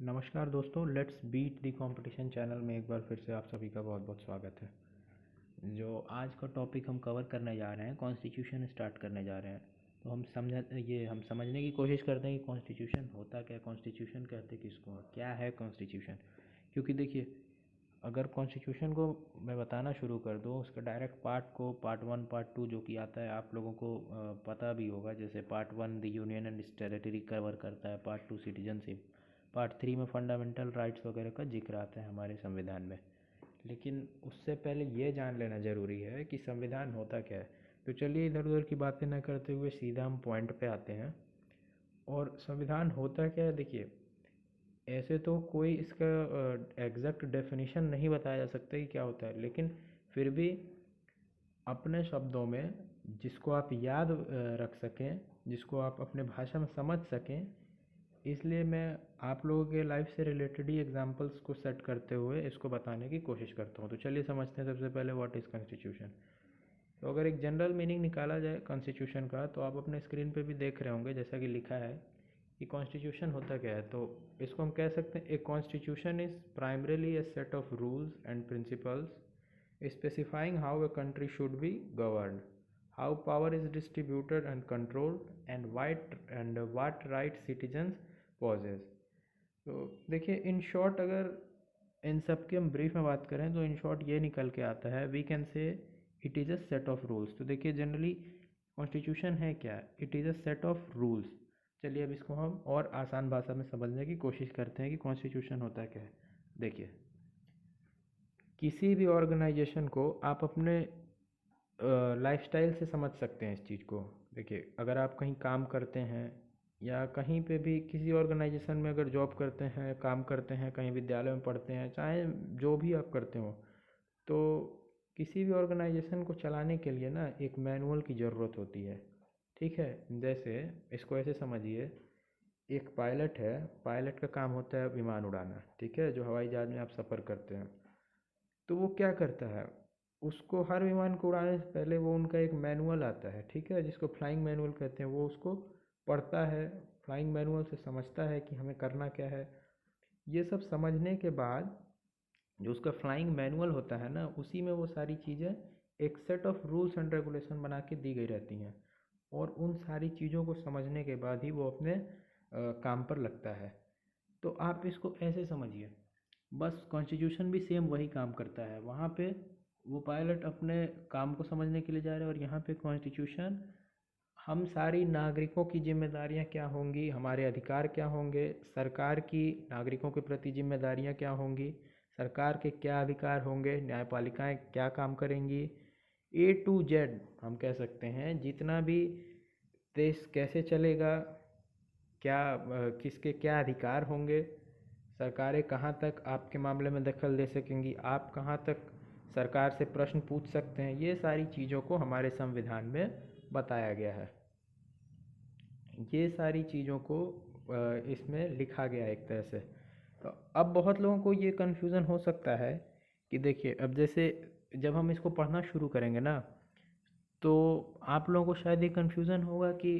नमस्कार दोस्तों, let's beat the competition channel में एक बार फिर से आप सभी का बहुत बहुत स्वागत है। जो आज का टॉपिक हम कवर करने जा रहे हैं, कॉन्स्टिट्यूशन स्टार्ट करने जा रहे हैं। तो हम समझने की कोशिश करते हैं कि कॉन्स्टिट्यूशन होता क्या है, कॉन्स्टिट्यूशन कहते किसको हैं, क्या है कॉन्स्टिट्यूशन। क्योंकि देखिए, अगर कॉन्स्टिट्यूशन को मैं बताना शुरू कर दूँ, उसका direct part one part two जो कि आता है, आप लोगों को पता भी होगा। जैसे part one the union and it's territory cover करता है, part two citizenship, part three में फंडामेंटल राइट्स वगैरह का जिक्र आता है हमारे संविधान में। लेकिन उससे पहले ये जान लेना ज़रूरी है कि संविधान होता क्या है। तो चलिए इधर उधर की बातें न करते हुए सीधा हम पॉइंट पे आते हैं। और संविधान होता क्या है, देखिए, ऐसे तो कोई इसका एग्जैक्ट डेफिनेशन नहीं बताया जा सकता कि क्या होता है, लेकिन फिर भी अपने शब्दों में जिसको आप याद रख सकें, जिसको आप अपने भाषा में समझ सकें, इसलिए मैं आप लोगों के लाइफ से रिलेटेड ही एग्जांपल्स को सेट करते हुए इसको बताने की कोशिश करता हूँ। तो चलिए समझते हैं सबसे पहले व्हाट इज़ कॉन्स्टिट्यूशन। तो अगर एक जनरल मीनिंग निकाला जाए कॉन्स्टिट्यूशन का, तो आप अपने स्क्रीन पे भी देख रहे होंगे जैसा कि लिखा है कि कॉन्स्टिट्यूशन होता क्या है। तो इसको हम कह सकते हैं, a constitution is primarily A set of rules and principles specifying how a country should be governed, how power is distributed and controlled, and what rights citizens possess. तो देखिए, इन शॉर्ट अगर इन सब की हम ब्रीफ में बात करें तो इन शॉर्ट ये निकल के आता है, we can say it is a set of rules. तो देखिए, जनरली कॉन्स्टिट्यूशन है क्या, it is a set of rules. चलिए अब इसको हम और आसान भाषा में समझने की कोशिश करते हैं कि कॉन्स्टिट्यूशन होता क्या है। देखिए, किसी भी ऑर्गेनाइजेशन को आप अपने लाइफस्टाइल से समझ सकते हैं इस चीज़ को। देखिए, अगर आप कहीं काम करते हैं या कहीं पे भी किसी ऑर्गेनाइजेशन में अगर जॉब करते हैं, काम करते हैं, कहीं विद्यालय में पढ़ते हैं, चाहे जो भी आप करते हो, तो किसी भी ऑर्गेनाइजेशन को चलाने के लिए ना एक मैनुअल की ज़रूरत होती है। ठीक है, जैसे इसको ऐसे समझिए, एक पायलट है, पायलट का काम होता है विमान उड़ाना, ठीक है, जो हवाई जहाज़ में आप सफ़र करते हैं। तो वो क्या करता है, उसको हर विमान को उड़ाने से पहले वो उनका एक मैनुअल आता है, ठीक है, जिसको फ्लाइंग मैनुअल कहते हैं। वो उसको पढ़ता है, फ्लाइंग मैनुअल से समझता है कि हमें करना क्या है। ये सब समझने के बाद जो उसका फ्लाइंग मैनुअल होता है ना, उसी में वो सारी चीज़ें एक set of rules and regulation बना के दी गई रहती हैं। और उन सारी चीज़ों को समझने के बाद ही वो अपने काम पर लगता है। तो आप इसको ऐसे समझिए, बस कॉन्स्टिट्यूशन भी सेम वही काम करता है। वहाँ पे वो पायलट अपने काम को समझने के लिए जा रहे हैं, और यहाँ पे कॉन्स्टिट्यूशन हम सारी नागरिकों की जिम्मेदारियाँ क्या होंगी, हमारे अधिकार क्या होंगे, सरकार की नागरिकों के प्रति जिम्मेदारियाँ क्या होंगी, सरकार के क्या अधिकार होंगे, न्यायपालिकाएँ क्या काम करेंगी, ए टू जेड हम कह सकते हैं, जितना भी देश कैसे चलेगा, क्या किसके क्या अधिकार होंगे, सरकारें कहाँ तक आपके मामले में दखल दे सकेंगी, आप कहाँ तक सरकार से प्रश्न पूछ सकते हैं, ये सारी चीज़ों को हमारे संविधान में बताया गया है। ये सारी चीज़ों को इसमें लिखा गया है एक तरह से। तो अब बहुत लोगों को ये कन्फ्यूज़न हो सकता है कि देखिए, अब जैसे जब हम इसको पढ़ना शुरू करेंगे ना, तो आप लोगों को शायद ये कन्फ्यूज़न होगा कि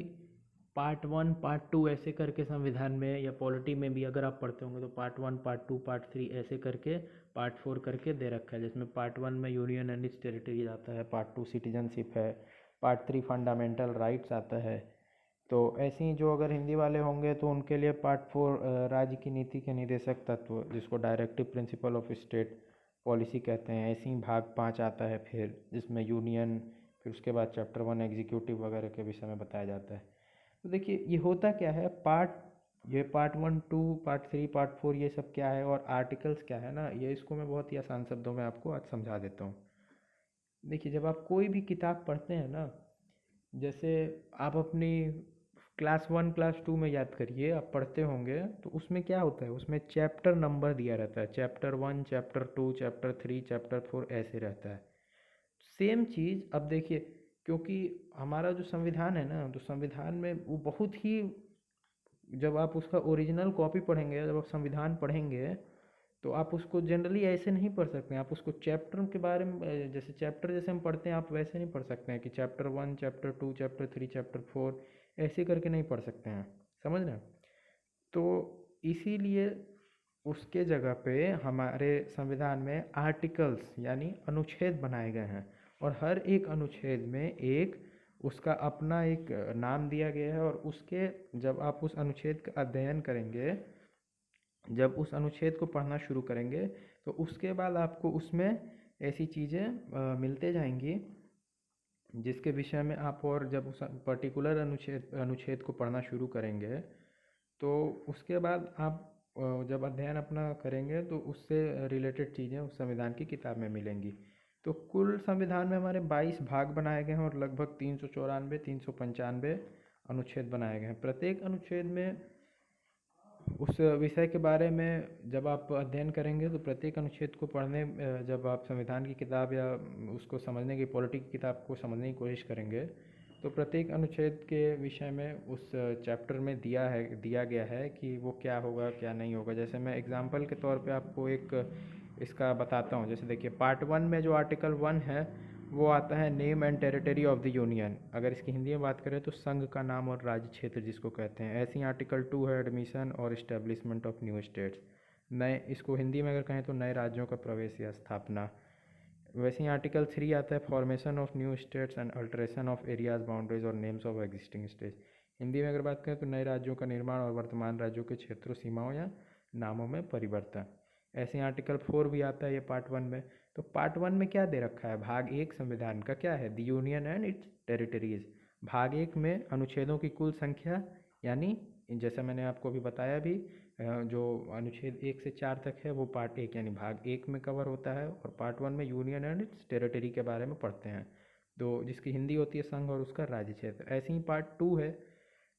पार्ट वन पार्ट टू ऐसे करके संविधान में या पॉलिटी में भी अगर आप पढ़ते होंगे, तो part one part two part three ऐसे करके पार्ट फोर करके दे रखा है, जिसमें पार्ट वन में यूनियन एंड इट्स टेरिटरीज आता है, पार्ट टू सिटीजनशिप है, पार्ट थ्री फंडामेंटल राइट्स आता है। तो ऐसे ही जो अगर हिंदी वाले होंगे तो उनके लिए पार्ट फोर राज्य की नीति के निर्देशक तत्व, जिसको directive principle of state policy कहते हैं। ऐसे ही भाग पाँच आता है फिर, जिसमें यूनियन, फिर उसके बाद चैप्टर वन एग्जीक्यूटिव वगैरह के विषय में बताया जाता है। तो देखिए, ये होता क्या है, ये part one two part three part four ये सब क्या है, और आर्टिकल्स क्या है ना, ये इसको मैं बहुत ही आसान शब्दों में आपको आज समझा देता हूँ। देखिए, जब आप कोई भी किताब पढ़ते हैं ना, जैसे आप अपनी क्लास वन क्लास टू में याद करिए, आप पढ़ते होंगे, तो उसमें क्या होता है, उसमें चैप्टर नंबर दिया रहता है, chapter one chapter two chapter three chapter four ऐसे रहता है। सेम चीज़ अब देखिए, क्योंकि हमारा जो संविधान है ना, तो संविधान में वो बहुत ही, जब आप उसका ओरिजिनल कॉपी पढ़ेंगे, जब आप संविधान पढ़ेंगे, तो आप उसको जनरली ऐसे नहीं पढ़ सकते हैं। आप उसको चैप्टर के बारे में, जैसे चैप्टर जैसे हम पढ़ते हैं, आप वैसे नहीं पढ़ सकते हैं कि chapter one chapter two chapter three chapter four ऐसे करके नहीं पढ़ सकते हैं, समझ रहे हैं। तो इसीलिए उसके जगह पे हमारे संविधान में आर्टिकल्स यानी अनुच्छेद बनाए गए हैं, और हर एक अनुच्छेद में एक उसका अपना एक नाम दिया गया है। और उसके जब आप उस अनुच्छेद का अध्ययन करेंगे, जब उस अनुच्छेद को पढ़ना शुरू करेंगे, तो उसके बाद आपको उसमें ऐसी चीज़ें मिलते जाएंगी जिसके विषय में आप, और जब उस पर्टिकुलर अनुच्छेद को पढ़ना शुरू करेंगे, तो उसके बाद आप जब अध्ययन अपना करेंगे तो उससे रिलेटेड चीज़ें उस संविधान की किताब में मिलेंगी। तो कुल संविधान में हमारे 22 भाग बनाए गए हैं और लगभग 395 अनुच्छेद बनाए गए हैं। प्रत्येक अनुच्छेद में उस विषय के बारे में जब आप अध्ययन करेंगे, तो प्रत्येक अनुच्छेद को पढ़ने, जब आप संविधान की किताब या उसको समझने की, पॉलिटी की किताब को समझने की कोशिश करेंगे, तो प्रत्येक अनुच्छेद के विषय में उस चैप्टर में दिया गया है कि वो क्या होगा क्या नहीं होगा। जैसे मैं एग्जांपल के तौर पे आपको एक इसका बताता हूँ। जैसे देखिए, पार्ट 1 में जो आर्टिकल 1 है वो आता है name and territory of the union. अगर इसकी हिंदी में बात करें तो संघ का नाम और राज्य क्षेत्र जिसको कहते हैं। ऐसे ही आर्टिकल 2 है एडमिशन और इस्टेब्लिशमेंट ऑफ न्यू स्टेट्स, नए, इसको हिंदी में अगर कहें तो नए राज्यों का प्रवेश या स्थापना। वैसे ही आर्टिकल 3 आता है formation of new states and alteration of areas boundaries और names of existing states. Hindi में अगर बात करें तो नए राज्यों का निर्माण और वर्तमान राज्यों के क्षेत्रों, सीमाओं या नामों में परिवर्तन। ऐसे ही आर्टिकल 4 भी आता है ये पार्ट 1 में। तो पार्ट 1 में क्या दे रखा है, भाग 1 संविधान का क्या है, the union and it's territories. भाग 1 में अनुच्छेदों की कुल संख्या, यानी जैसा मैंने आपको अभी बताया भी, जो अनुच्छेद 1 से 4 तक है वो पार्ट 1 यानी भाग 1 में कवर होता है। और पार्ट 1 में यूनियन एंड इट्स टेरिटरी के बारे में पढ़ते हैं, तो जिसकी हिंदी होती है संघ और उसका राज्य क्षेत्र। ऐसे ही पार्ट 2 है,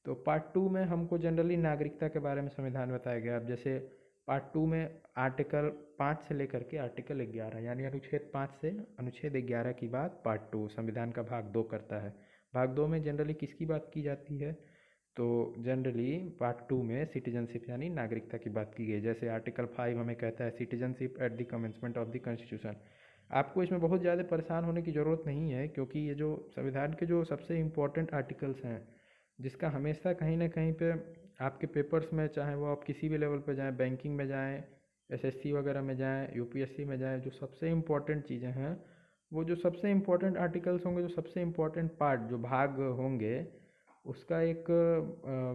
तो पार्ट 2 में हमको जनरली नागरिकता के बारे में संविधान बताया गया। अब जैसे पार्ट 2 में आर्टिकल 5 से लेकर के आर्टिकल 11 यानी अनुच्छेद 5 से अनुच्छेद 11 की बात पार्ट 2 संविधान का भाग 2 करता है। भाग 2 में जनरली किसकी बात की जाती है, तो जनरली पार्ट 2 में सिटीजनशिप यानी नागरिकता की बात की गई। जैसे आर्टिकल 5 हमें कहता है citizenship at the commencement of the constitution. आपको इसमें बहुत ज़्यादा परेशान होने की ज़रूरत नहीं है, क्योंकि ये जो संविधान के जो सबसे इम्पोर्टेंट आर्टिकल्स हैं, जिसका हमेशा कहीं ना कहीं पे आपके पेपर्स में, चाहे वो आप किसी भी लेवल पे जाएं, बैंकिंग में जाएं, एसएससी वगैरह में जाएं, यूपीएससी में जाएं, जो सबसे इम्पोर्टेंट चीज़ें हैं, वो जो सबसे इम्पोर्टेंट आर्टिकल्स होंगे, जो सबसे इम्पोर्टेंट पार्ट जो भाग होंगे, उसका एक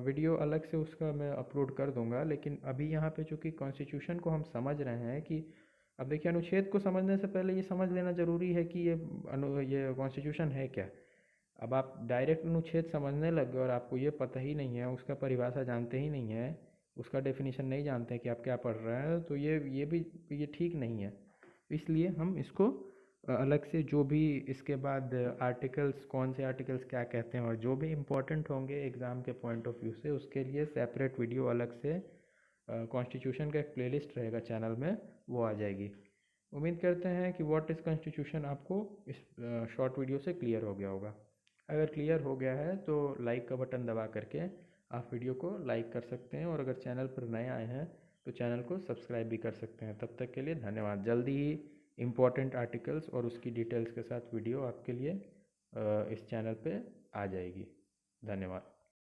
वीडियो अलग से उसका मैं अपलोड कर दूंगा। लेकिन अभी यहाँ पे चूँकि कॉन्स्टिट्यूशन को हम समझ रहे हैं कि, अब देखिए, अनुच्छेद को समझने से पहले ये समझ लेना ज़रूरी है कि ये कॉन्स्टिट्यूशन है क्या। अब आप डायरेक्ट अनुच्छेद समझने लग गए और आपको ये पता ही नहीं है, उसका परिभाषा जानते ही नहीं है, उसका डेफिनेशन नहीं जानते हैं कि आप क्या पढ़ रहे हैं, तो ये ठीक नहीं है। इसलिए हम इसको अलग से, जो भी इसके बाद आर्टिकल्स, कौन से आर्टिकल्स क्या कहते हैं और जो भी इम्पोर्टेंट होंगे एग्ज़ाम के पॉइंट ऑफ व्यू से, उसके लिए सेपरेट वीडियो अलग से कॉन्स्टिट्यूशन का एक प्लेलिस्ट रहेगा चैनल में, वो आ जाएगी। उम्मीद करते हैं कि व्हाट इज़ कॉन्स्टिट्यूशन आपको इस शॉर्ट वीडियो से क्लियर हो गया होगा। अगर क्लियर हो गया है तो लाइक का बटन दबा करके आप वीडियो को लाइक कर सकते हैं, और अगर चैनल पर नए आए हैं तो चैनल को सब्सक्राइब भी कर सकते हैं। तब तक के लिए धन्यवाद। जल्दी ही इम्पोर्टेंट आर्टिकल्स और उसकी डिटेल्स के साथ वीडियो आपके लिए इस चैनल पे आ जाएगी। धन्यवाद।